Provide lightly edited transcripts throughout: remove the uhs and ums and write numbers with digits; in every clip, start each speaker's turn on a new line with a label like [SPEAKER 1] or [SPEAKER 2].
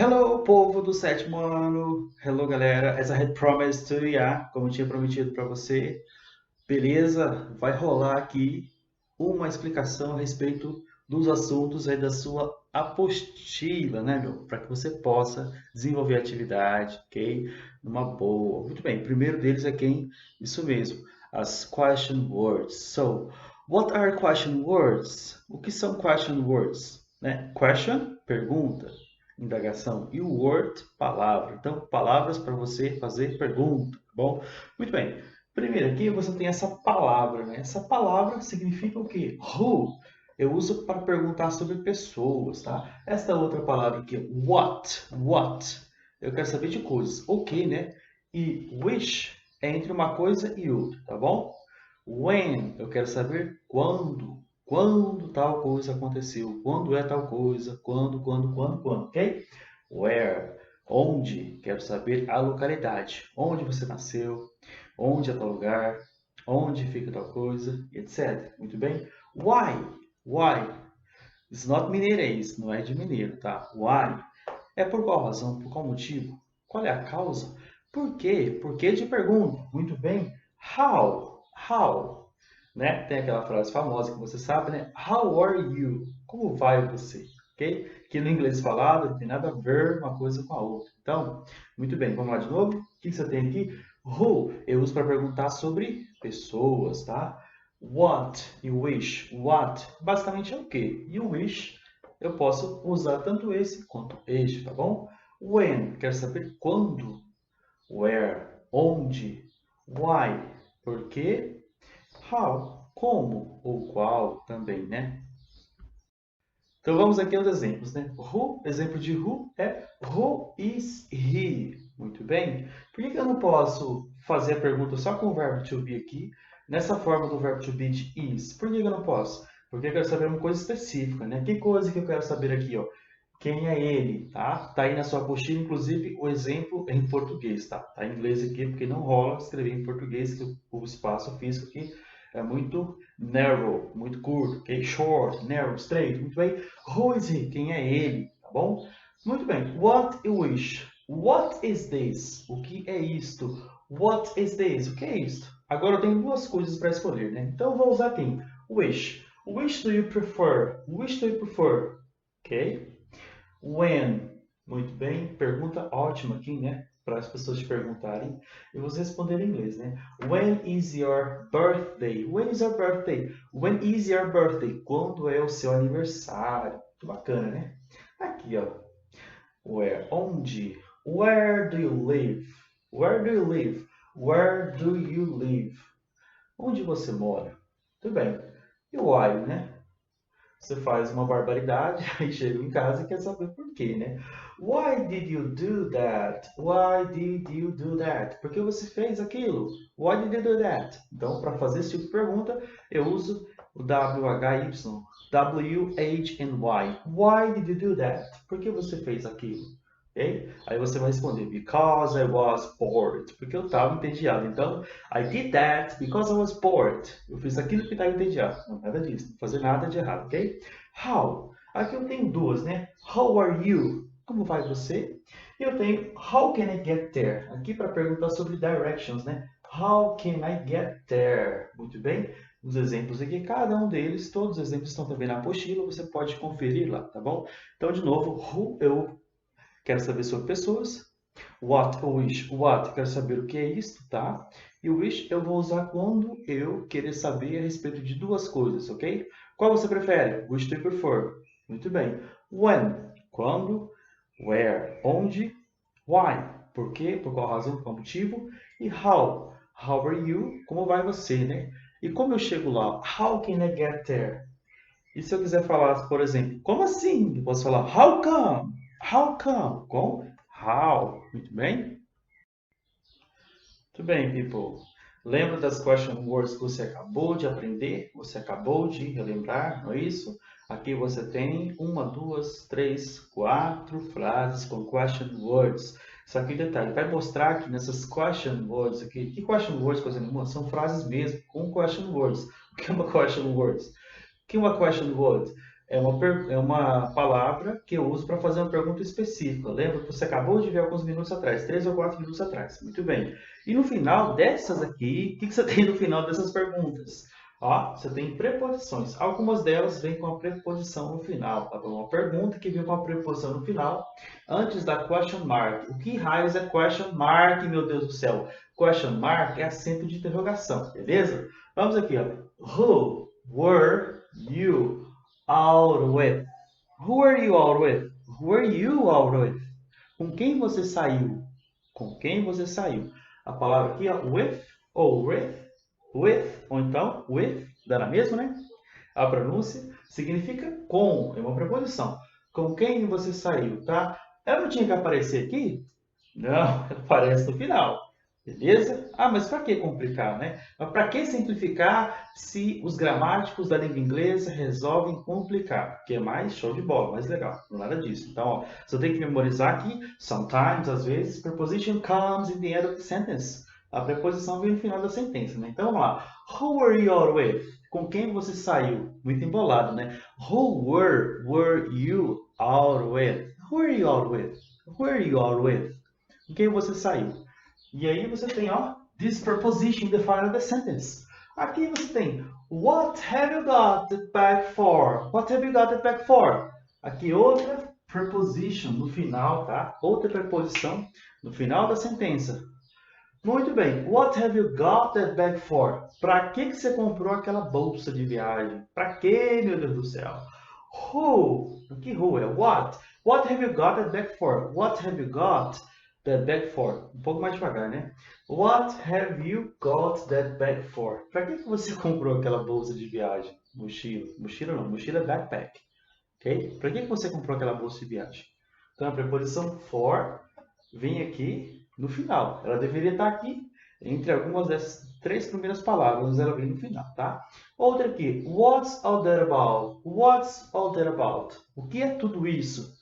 [SPEAKER 1] Hello, povo do sétimo ano. Hello, galera. As I had promised to, yeah, como eu tinha prometido para você. Beleza? Vai rolar aqui uma explicação a respeito dos assuntos aí da sua apostila, né, meu? Para que você possa desenvolver a atividade, ok? Numa boa. Muito bem. O primeiro deles é quem? Isso mesmo. As question words. So, what are question words? O que são question words? Né? Question, pergunta, indagação, e o word, palavra. Então, palavras para você fazer pergunta, tá bom? Muito bem. Primeiro aqui você tem essa palavra, né? Essa palavra significa o quê? Who. Eu uso para perguntar sobre pessoas, tá? Esta outra palavra aqui, what. What. Eu quero saber de coisas. Ok, né? E which é entre uma coisa e outra, tá bom? When, eu quero saber quando. Quando tal coisa aconteceu. Quando é tal coisa. Quando, ok? Where, onde, quero saber a localidade. Onde você nasceu, onde é tal lugar, onde fica tal coisa, etc. Muito bem? Why? It's not mineirês, não é de mineiro, tá? Why? É por qual razão, por qual motivo? Qual é a causa? Por quê? Por que de pergunta? Muito bem. How? Né? Tem aquela frase famosa que você sabe, né? How are you? Como vai você? Ok? Que no inglês falado não tem nada a ver uma coisa com a outra. Então, muito bem, vamos lá de novo. O que você tem aqui? Who eu uso para perguntar sobre pessoas, tá? What e wish. What basicamente é o quê? E o wish eu posso usar tanto esse quanto este, tá bom? When, quero saber quando. Where, onde. Why, por quê. How, como ou qual também, né? Então vamos aqui aos exemplos, né? Who, exemplo de who é who is he? Muito bem. Por que eu não posso fazer a pergunta só com o verbo to be aqui, nessa forma do verbo to be de is? Por que eu não posso? Porque eu quero saber uma coisa específica, né? Que coisa que eu quero saber aqui, ó? Quem é ele, tá? Tá aí na sua apostila, inclusive, o exemplo em português, tá? Tá em inglês aqui, porque não rola escrever em português, que o espaço físico aqui é muito narrow, muito curto, ok? Short, narrow, straight, muito bem. Who is he? Quem é ele, tá bom? Muito bem. What you wish? What is this? O que é isto? What is this? O que é isto? Agora eu tenho duas coisas para escolher, né? Então eu vou usar quem? Wish. Which do you prefer? Which do you prefer? Ok? When? Muito bem. Pergunta ótima aqui, né? Para as pessoas te perguntarem. Eu vou responder em inglês, né? When is your birthday? When is your birthday? When is your birthday? Quando é o seu aniversário? Muito bacana, né? Aqui, ó. Where? Onde? Where do you live? Where do you live? Where do you live? Onde você mora? Tudo bem. E why, né? Você faz uma barbaridade, aí chega em casa e quer saber por quê, né? Why did you do that? Why did you do that? Por que você fez aquilo? Why did you do that? Então, para fazer esse tipo de pergunta, eu uso o WHY, W-H-N-Y. Why did you do that? Por que você fez aquilo? Okay? Aí você vai responder, because I was bored. Porque eu estava entediado. Então, I did that because I was bored. Eu fiz aquilo que estava entediado. Não, nada disso. Não fazer nada de errado, ok? How? Aqui eu tenho duas, né? How are you? Como vai você? E eu tenho how can I get there? Aqui para perguntar sobre directions, né? How can I get there? Muito bem. Os exemplos aqui, cada um deles, todos os exemplos estão também na apostila, você pode conferir lá, tá bom? Então, de novo, who eu quero saber sobre pessoas. What, wish, what, quero saber o que é isto, tá? E o wish eu vou usar quando eu querer saber a respeito de duas coisas, ok? Qual você prefere? Which do you prefer? Muito bem. When, quando. Where, onde. Why, por quê, por qual razão, por qual motivo. E how are you, como vai você, né? E como eu chego lá? How can I get there? E se eu quiser falar, por exemplo, como assim? Eu posso falar how come? How come? Com how. Muito bem? Muito bem, people. Lembra das question words que você acabou de aprender? Você acabou de relembrar, não é isso? Aqui você tem uma, duas, três, quatro frases com question words. Só que detalhe, vai mostrar aqui nessas question words aqui. Que question words, coisa nenhuma? São frases mesmo com question words. O que é uma question words? Que é uma question word? é uma palavra que eu uso para fazer uma pergunta específica. Lembra que você acabou de ver alguns minutos atrás, 3 ou 4 minutos atrás. Muito bem. E no final dessas aqui, o que você tem no final dessas perguntas? Ó, você tem preposições. Algumas delas vêm com a preposição no final. Tá bom? Uma pergunta que vem com a preposição no final, antes da question mark. O que raios é question mark, meu Deus do céu? Question mark é acento de interrogação, beleza? Vamos aqui, ó. Who were you out with? Who are you out with? Who are you out with? Com quem você saiu? Com quem você saiu? A palavra aqui, ó, with ou with, ou então with, dá na mesma, né? A pronúncia significa com, é uma preposição. Com quem você saiu, tá? Ela não tinha que aparecer aqui? Não, aparece no final. Beleza? Ah, mas para que complicar, né? Mas para que simplificar se os gramáticos da língua inglesa resolvem complicar? Que é mais show de bola, mais legal. Não é nada disso. Então, ó, você tem que memorizar aqui. Sometimes, às vezes, preposition comes in the end of the sentence. A preposição vem no final da sentença, né? Então, vamos lá. Who were you out with? Com quem você saiu? Muito embolado, né? Who were you out with? Who are you out with? Who are you out with? Com quem você saiu? E aí você tem, ó, this preposition in the final of the sentence. Aqui você tem, what have you got it back for? What have you got it back for? Aqui outra preposition no final, tá? Outra preposição no final da sentença. Muito bem. What have you got that bag for? Para que você comprou aquela bolsa de viagem? Para que, meu Deus do céu? Who? Que who é? What? What have you got that bag for? What have you got that bag for? Um pouco mais devagar, né? What have you got that bag for? Para que você comprou aquela bolsa de viagem? Mochila. Mochila não. Mochila é backpack. Ok? Para que você comprou aquela bolsa de viagem? Então, a preposição for vem aqui no final. Ela deveria estar aqui entre algumas dessas 3 primeiras palavras, mas ela vem no final, tá? Outra aqui. What's all that about? What's all that about? O que é tudo isso?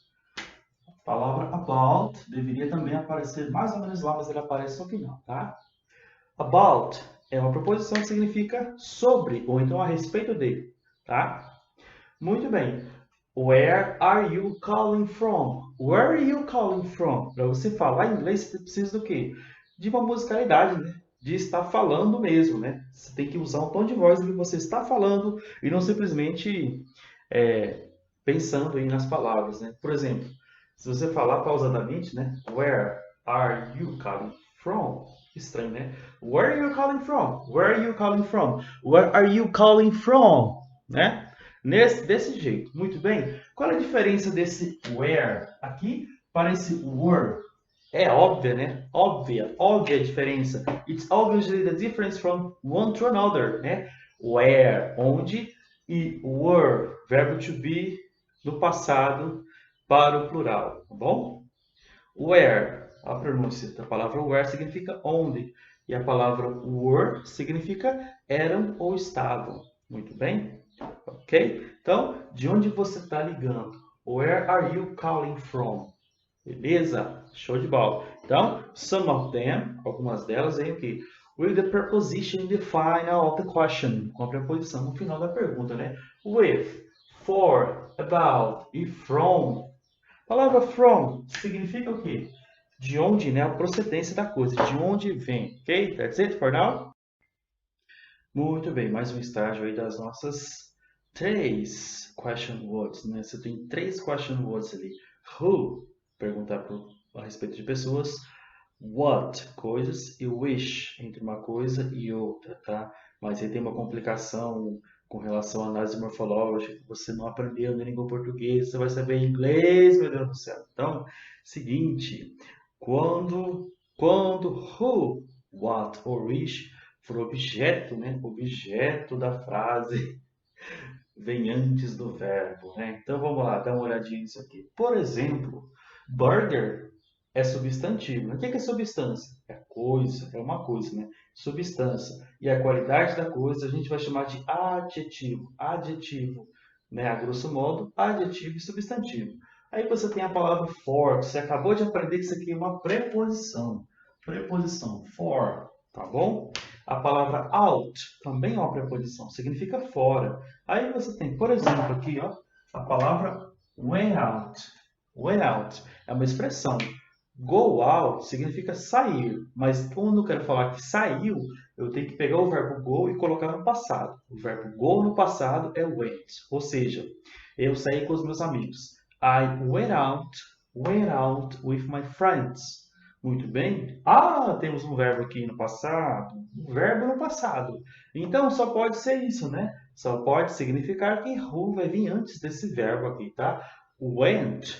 [SPEAKER 1] A palavra about deveria também aparecer mais ou menos lá, mas ela aparece no final, tá? About é uma preposição que significa sobre, ou então a respeito de, tá? Muito bem. Where are you calling from? Where are you calling from? Para você falar inglês, você precisa do quê? De uma musicalidade, né? De estar falando mesmo, né? Você tem que usar um tom de voz que você está falando e não simplesmente pensando aí nas palavras, né? Por exemplo, se você falar pausadamente, né? Where are you calling from? Estranho, né? Where are you calling from? Where are you calling from? Where are you calling from? Né? Desse jeito. Muito bem. Qual é a diferença desse where aqui para esse were? É óbvia, né? Óbvia a diferença. It's obviously the difference from one to another, né? Where, onde, e were, verbo to be no passado para o plural, tá bom? Where, a pronúncia da palavra where significa onde, e a palavra were significa eram ou estavam. Muito bem? Ok? Então, de onde você está ligando? Where are you calling from? Beleza? Show de bola. Então, some of them, algumas delas, vem o quê? With the preposition in the final of the question. Com a preposição no final da pergunta, né? With, for, about e from. A palavra from significa o quê? De onde, né? A procedência da coisa. De onde vem. Ok? That's it for now? Muito bem. Mais um estágio aí das nossas 3 question words, né? Você tem 3 question words ali. Who, perguntar a respeito de pessoas. What, coisas. E wish, entre uma coisa e outra, tá? Mas aí tem uma complicação com relação à análise morfológica que você não aprendeu na língua portuguesa, você vai saber inglês, meu Deus do céu. Então, seguinte, quando who, what ou wish for objeto, né? Objeto da frase vem antes do verbo, né? Então vamos lá, dar uma olhadinha nisso aqui. Por exemplo, burger é substantivo. O que é substância? É coisa, é uma coisa, né? Substância. E a qualidade da coisa a gente vai chamar de adjetivo. Adjetivo, né? A grosso modo, adjetivo e substantivo. Aí você tem a palavra for, você acabou de aprender que isso aqui é uma preposição. Preposição, for, tá bom? A palavra out também é uma preposição, significa fora. Aí você tem, por exemplo, aqui, ó, a palavra went out. Went out é uma expressão. Go out significa sair, mas quando eu quero falar que saiu, eu tenho que pegar o verbo go e colocar no passado. O verbo go no passado é went, ou seja, eu saí com os meus amigos. I went out with my friends. Muito bem. Ah, temos um verbo aqui no passado. Um verbo no passado. Então, só pode ser isso, né? Só pode significar que who vai vir antes desse verbo aqui, tá? Went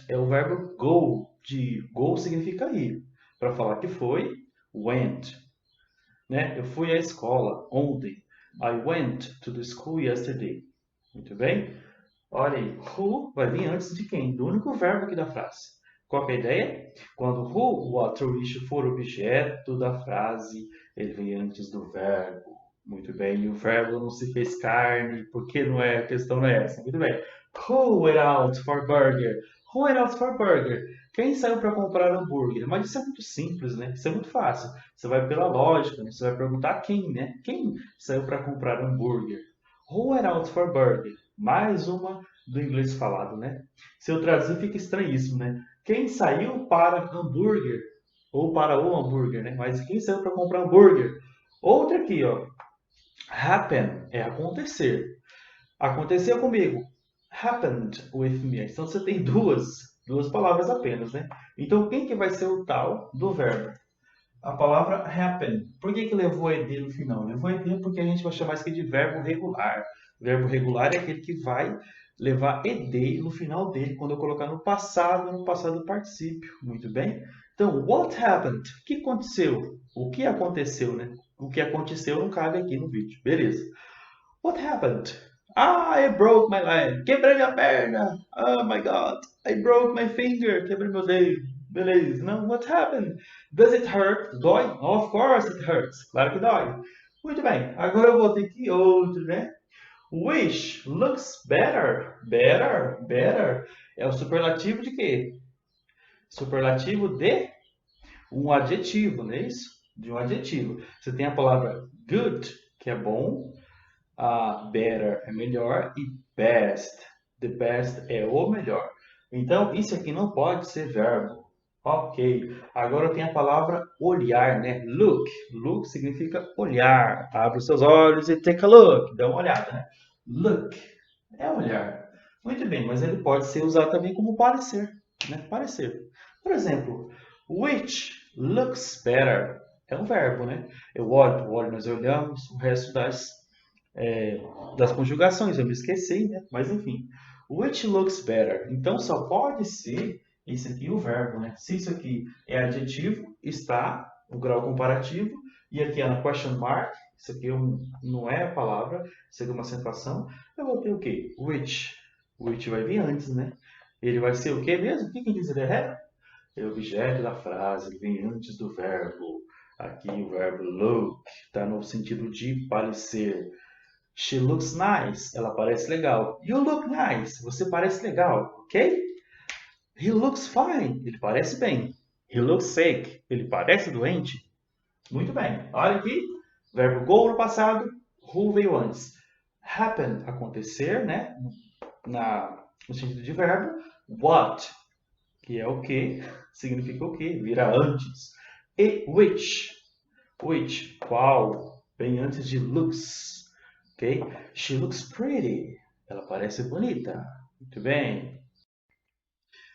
[SPEAKER 1] é o verbo go. De go significa ir. Para falar que foi, went. Né? Eu fui à escola ontem. I went to the school yesterday. Muito bem? Olha aí, who vai vir antes de quem? Do único verbo aqui da frase. Qual que é a ideia? Quando who, what or which for objeto da frase, ele vem antes do verbo. Muito bem, e o verbo não se fez carne, porque não é, a questão não é essa. Muito bem. Who went out for burger? Who went out for burger? Quem saiu para comprar hambúrguer? Mas isso é muito simples, né? Isso é muito fácil. Você vai pela lógica, né? Você vai perguntar quem, né? Quem saiu para comprar hambúrguer? Who went out for burger? Mais uma do inglês falado, né? Se eu traduzir fica estranhíssimo, né? Quem saiu para hambúrguer? Ou para o hambúrguer, né? Mas quem saiu para comprar hambúrguer? Outra aqui, ó. Happen é acontecer. Aconteceu comigo. Happened with me. Então você tem duas palavras apenas, né? Então quem que vai ser o tal do verbo? A palavra happen. Por que levou ed no final? Levou ed porque a gente vai chamar isso aqui de verbo regular. Verbo regular é aquele que vai levar ed no final dele, quando eu colocar no passado particípio. Muito bem? Então, what happened? O que aconteceu? O que aconteceu, né? O que aconteceu não cabe aqui no vídeo. Beleza. What happened? Ah, I broke my leg. Quebrei minha perna. Oh my God. I broke my finger. Quebrei meu dedo. Beleza. Não, what happened? Does it hurt? Dói? Of course it hurts. Claro que dói. Muito bem. Agora eu vou ter que outro, né? Which looks better. Better. É o superlativo de quê? Superlativo de um adjetivo, não é isso? De um adjetivo. Você tem a palavra good, que é bom. Better é melhor e best. The best é o melhor. Então, isso aqui não pode ser verbo. Ok. Agora tem a palavra olhar, né? Look. Look significa olhar. Abre os seus olhos e take a look. Dá uma olhada, né? Look é olhar. Muito bem, mas ele pode ser usado também como parecer, né? Parecer. Por exemplo, which looks better. É um verbo, né? Eu olho, nós olhamos, o resto das conjugações, eu me esqueci, né? Mas enfim. Which looks better. Então só pode ser esse aqui o verbo, né? Se isso aqui é adjetivo, está o grau comparativo, e aqui é na question mark, isso aqui não é a palavra, isso aqui é uma acentuação, eu vou ter o quê? Which. Which vai vir antes, né? Ele vai ser o quê mesmo? O que diz ele é? É o objeto da frase, ele vem antes do verbo. Aqui o verbo look está no sentido de parecer. She looks nice. Ela parece legal. You look nice. Você parece legal, ok? He looks fine. Ele parece bem. He looks sick. Ele parece doente. Muito bem. Olha aqui. Verbo go no passado. Who veio antes. Happen, acontecer, né? No sentido de verbo. What, que é o que, significa o que, vira antes. E which, qual, vem antes de looks. Ok? She looks pretty. Ela parece bonita. Muito bem.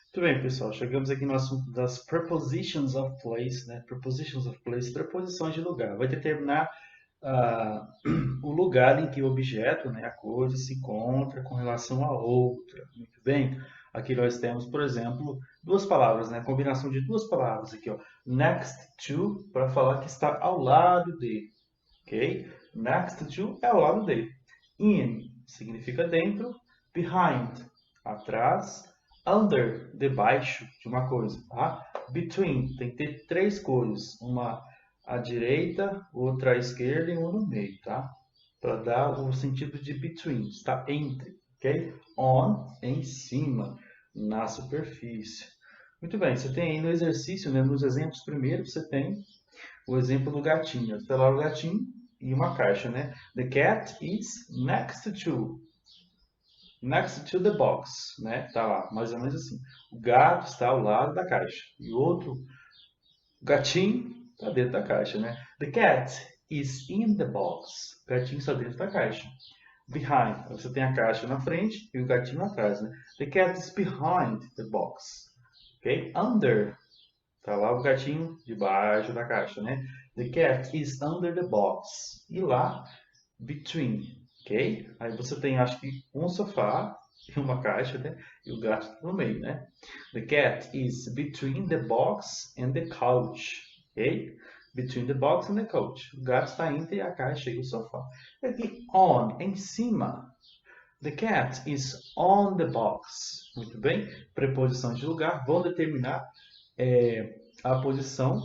[SPEAKER 1] Muito bem, pessoal. Chegamos aqui no assunto das prepositions of place, né? Prepositions of place, preposições de lugar. Vai determinar o lugar em que o objeto, né, a coisa, se encontra com relação a outra. Muito bem. Aqui nós temos, por exemplo, duas palavras, né? Combinação de duas palavras aqui, ó. Next to, para falar que está ao lado de. Ok? Next to é ao lado de. In significa dentro. Behind, atrás. Under, debaixo de uma coisa. Tá? Between, tem que ter três coisas. Uma à direita, outra à esquerda e uma no meio. Tá? Para dar o sentido de between. Está entre. Ok? On, em cima. Na superfície. Muito bem, você tem aí no exercício, né, nos exemplos primeiro, você tem o exemplo do gatinho. Está lá o gatinho e uma caixa, né? The cat is next to. next to the box, né? Tá lá, mais ou menos assim. O gato está ao lado da caixa. E o outro gatinho está dentro da caixa, né? The cat is in the box. O gatinho está dentro da caixa. Behind, você tem a caixa na frente e o gatinho atrás, né? The cat is behind the box. Ok? Under, tá lá o gatinho debaixo da caixa, né? The cat is under the box. E lá, between, ok? Aí você tem, acho que, um sofá e uma caixa, né? E o gato no meio, né? The cat is between the box and the couch, ok? Between the box and the couch. O gato está entre a caixa e o sofá. Aqui, on, em cima. The cat is on the box. Muito bem. Preposição de lugar vão determinar a posição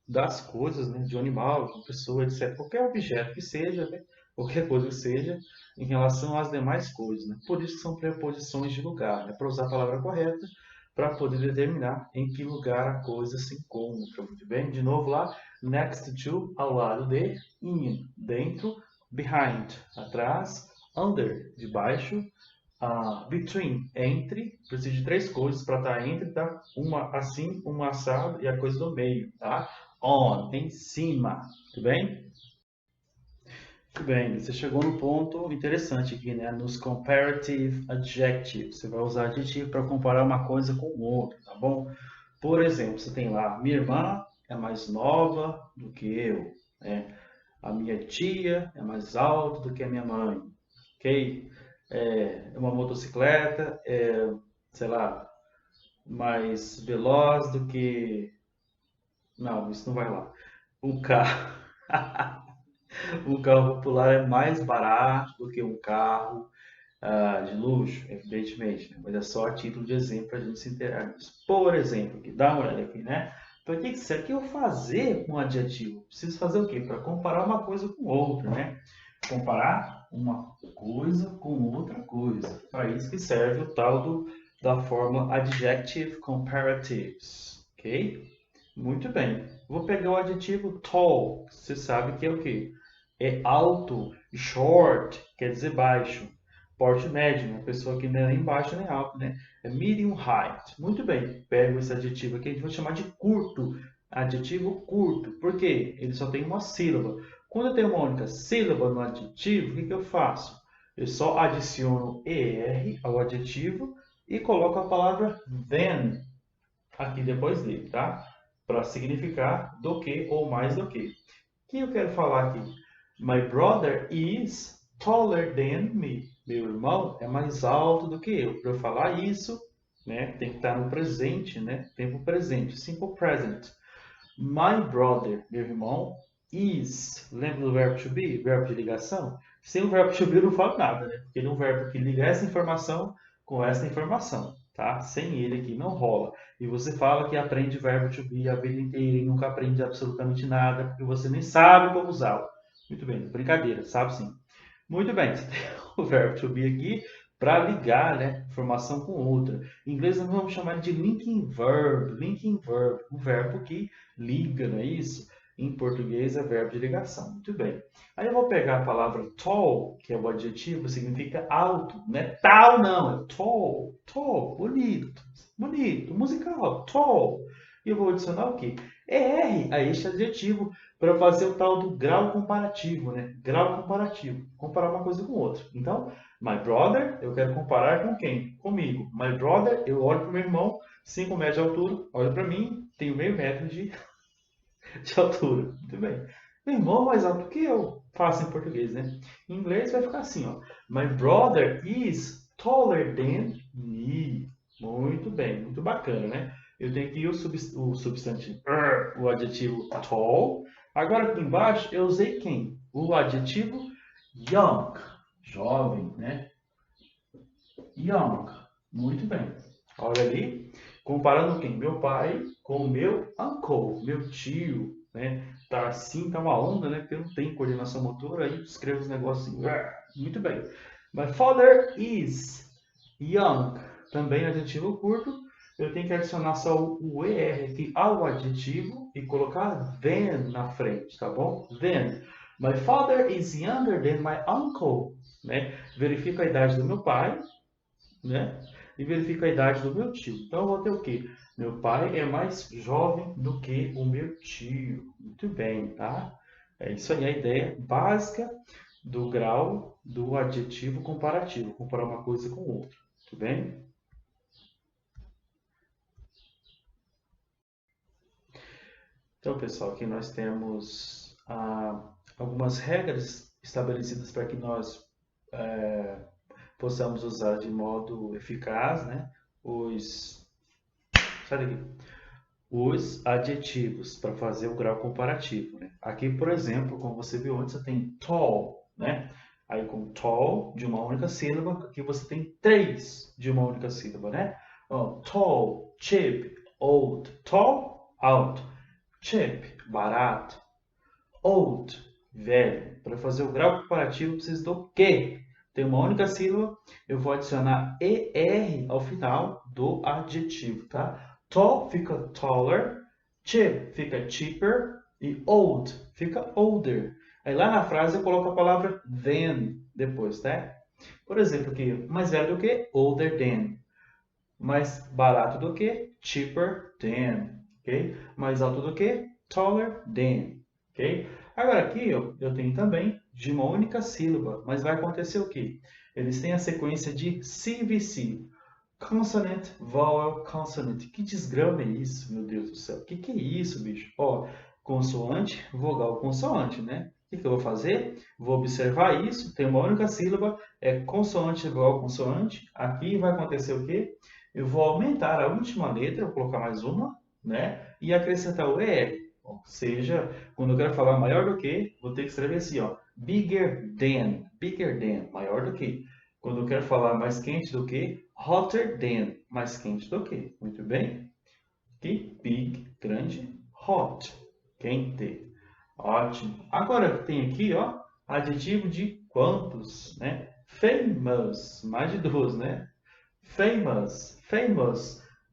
[SPEAKER 1] das coisas, né? De um animal, de uma pessoa, etc. Qualquer objeto que seja, né? Qualquer coisa que seja, em relação às demais coisas, né? Por isso que são preposições de lugar, né? Para usar a palavra correta, para poder determinar em que lugar a coisa se encontra. Muito bem? De novo lá, next to, ao lado de, in, dentro, behind, atrás, under, debaixo, between, entre, precisa de três coisas para estar entre, tá? Uma assim, uma assado e a coisa do meio, tá? On, em cima, tudo bem? Muito bem, você chegou no ponto interessante aqui, né? Nos comparative adjectives. Você vai usar adjetivo para comparar uma coisa com outra, tá bom? Por exemplo, você tem lá, minha irmã é mais nova do que eu, né? A minha tia é mais alta do que a minha mãe, ok? Uma motocicleta sei lá, mais veloz do que... Não, isso não vai lá. Um carro, um carro popular é mais barato do que um carro de luxo, evidentemente, né? Mas é só a título de exemplo para a gente se inteirar nisso. Por exemplo, aqui, dá uma olhada aqui, né? Então, o que serve que eu fazer com um adjetivo? Preciso fazer o quê? Para comparar uma coisa com outra, né? Comparar uma coisa com outra coisa. Para isso que serve o tal da fórmula Adjective Comparatives, ok? Muito bem. Vou pegar o adjetivo tall. Você sabe que é o quê? É alto. Short quer dizer baixo. Porte médio, uma pessoa que não é nem baixo nem alto, né? É medium height. Muito bem. Pego esse adjetivo aqui, a gente vai chamar de curto. Adjetivo curto. Por quê? Ele só tem uma sílaba. Quando eu tenho uma única sílaba no adjetivo, o que eu faço? Eu só adiciono ER ao adjetivo e coloco a palavra than aqui depois dele, tá? Para significar do que ou mais do que. O que eu quero falar aqui? My brother is taller than me. Meu irmão é mais alto do que eu. Para eu falar isso, né, tem que estar no presente, né? Tempo presente, simple present. My brother, meu irmão, is. Lembra do verbo to be? Verbo de ligação? Sem o verbo to be eu não falo nada, né? Porque ele é um verbo que liga essa informação com essa informação, tá? Sem ele aqui não rola. E você fala que aprende verbo to be a vida inteira e nunca aprende absolutamente nada porque você nem sabe como usá-lo. Muito bem, brincadeira, sabe sim. Muito bem, você tem o verbo to be aqui para ligar, né, informação com outra. Em inglês nós vamos chamar de linking verb, um verbo que liga, não é isso? Em português é verbo de ligação. Muito bem. Aí eu vou pegar a palavra tall, que é o adjetivo, significa alto. Não é tal, não. É tall. Tall. Bonito. Bonito. Musical. Tall. E eu vou adicionar o quê? ER a este adjetivo para fazer o tal do grau comparativo, né? Grau comparativo. Comparar uma coisa com outra. Então, my brother, eu quero comparar com quem? Comigo. My brother, eu olho para o meu irmão, 5 metros de altura, olha para mim, tenho meio metro de altura. Muito bem. Meu irmão é mais alto que eu. Faço em português, né? Em inglês vai ficar assim, ó. My brother is taller than me. Muito bem, muito bacana, né? Eu tenho aqui o substantivo, o adjetivo tall. Agora aqui embaixo eu usei quem? O adjetivo young, jovem, né? Young. Muito bem. Olha ali, comparando quem? Meu pai com o meu uncle, meu tio, né? Tá assim, tá uma onda, né? Porque eu não tenho coordenação motora, aí escrevo os negócios assim. Muito bem. My father is young. Também adjetivo curto. Eu tenho que adicionar só o ER aqui ao adjetivo e colocar than na frente, tá bom? Than. My father is younger than my uncle, né? Verifico a idade do meu pai né? E verifico a idade do meu tio. Então eu vou ter o quê? Meu pai é mais jovem do que o meu tio. Muito bem, tá? É isso aí, a ideia básica do grau do adjetivo comparativo, comparar uma coisa com outra. Tudo bem? Então, pessoal, aqui nós temos algumas regras estabelecidas para que nós possamos usar de modo eficaz, né, os, sai daqui, os adjetivos para fazer o grau comparativo, né? Aqui, por exemplo, como você viu antes, você tem tall, né? Aí com tall de uma única sílaba, aqui você tem três de uma única sílaba, né? Tall, cheap, old. Tall, alto. Cheap, barato. Old, velho. Para fazer o grau comparativo, precisa do quê? Tem uma única sílaba, eu vou adicionar ER ao final do adjetivo, tá? Tall fica taller, cheap fica cheaper e old fica older. Aí lá na frase eu coloco a palavra than depois, tá? Por exemplo, aqui, mais velho do que? Older than. Mais barato do que? Cheaper than. Ok? Mais alto do que? Taller than. Ok? Agora aqui eu tenho também de uma única sílaba, mas vai acontecer o quê? Eles têm a sequência de CVC. Consonant, vowel, consonant. Que desgrama é isso, meu Deus do céu? Que é isso, bicho? Ó, consoante, vogal, consoante, né? O que eu vou fazer? Vou observar isso, tem uma única sílaba, é consoante, vogal, consoante. Aqui vai acontecer o quê? Eu vou aumentar a última letra, vou colocar mais uma, né? E acrescentar o ER. Ou seja, quando eu quero falar maior do que, vou ter que escrever assim, ó. Bigger than, maior do que. Quando eu quero falar mais quente do que, hotter than, mais quente do que. Muito bem? Aqui, big, grande, hot, quente. Ótimo. Agora tem aqui, ó, adjetivo de quantos, né? Famous, mais de duas, né? Famous,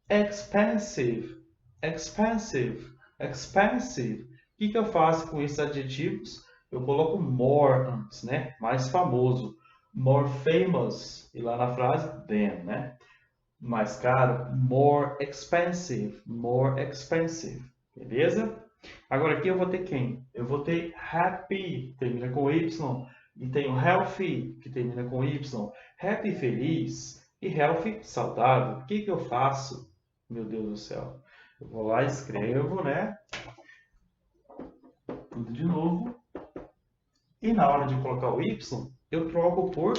[SPEAKER 1] expensive, expensive. O que eu faço com esses adjetivos? Eu coloco more antes, né? Mais famoso. More famous. E lá na frase, than, né? Mais caro, more expensive, more expensive. Beleza? Agora aqui eu vou ter quem? Eu vou ter happy, que termina com Y, e tenho healthy, que termina com Y. Happy, feliz, e healthy, saudável. O que eu faço? Meu Deus do céu. Eu vou lá, escrevo, né? Tudo de novo. E na hora de colocar o Y, eu troco por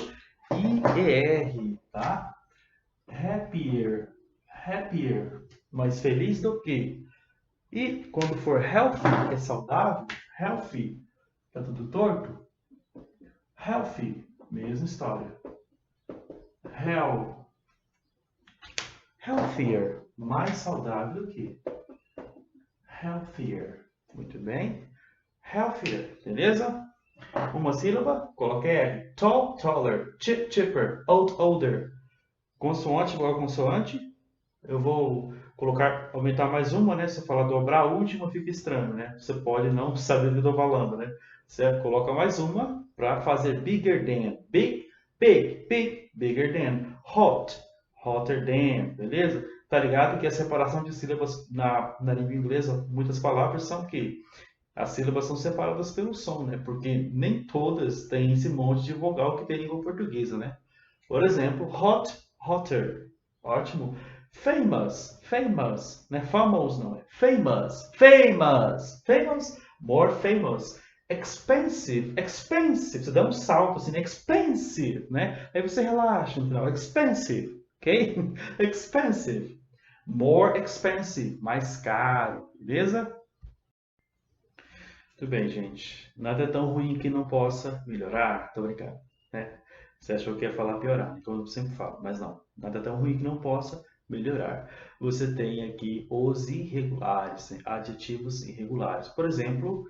[SPEAKER 1] IER, tá? Happier, happier, mais feliz do que. E quando for healthy, que é saudável, healthy, tá tudo torto? Healthy, mesma história. Health, healthier, mais saudável do que. Healthier, muito bem. Healthier, beleza? Uma sílaba, coloquei R. Tall, taller, chip, chipper, old, older. Consoante igual a consoante, eu vou colocar, aumentar mais uma, né? Se eu falar dobrar a última, fica estranho, né? Você pode não saber o que eu estou falando, né? Você coloca mais uma para fazer bigger than. Bigger than. Hot, hotter than, beleza? Tá ligado que a separação de sílabas na língua inglesa, muitas palavras são que as sílabas são separadas pelo som, né? Porque nem todas têm esse monte de vogal que tem em língua portuguesa, né? Por exemplo, hot, hotter. Ótimo. Famous. Não é famous, não. É famous. More famous. Expensive. Você dá um salto assim, né? Expensive, né? Aí você relaxa no final. Expensive, ok? Expensive. More expensive. Mais caro, beleza? Tudo bem, gente. Nada é tão ruim que não possa melhorar. Tô brincando, né? Você achou que ia falar piorar, como eu sempre falo, mas não. Nada é tão ruim que não possa melhorar. Você tem aqui os irregulares, né? Adjetivos irregulares. Por exemplo,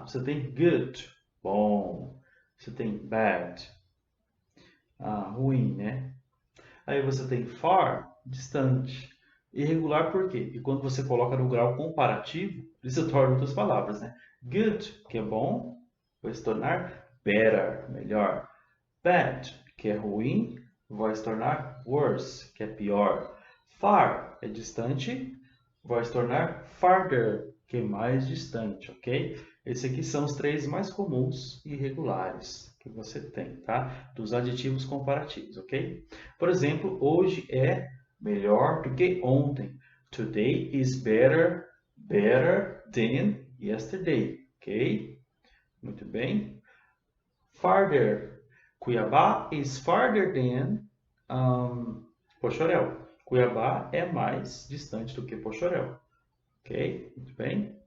[SPEAKER 1] você tem good, bom. Você tem bad, ruim, né? Aí você tem far, distante. Irregular por quê? Porque quando você coloca no grau comparativo, ele se torna outras palavras, né? Good, que é bom, vai se tornar better, melhor. Bad, que é ruim, vai se tornar worse, que é pior. Far é distante, vai se tornar farther, que é mais distante, ok? Esses aqui são os três mais comuns e regulares que você tem, tá? Dos adjetivos comparativos, ok? Por exemplo, hoje é melhor do que ontem. Today is better than yesterday, ok? Muito bem. Farther. Cuiabá is farther than Pochorel. Cuiabá é mais distante do que Pochorel. Ok? Muito bem.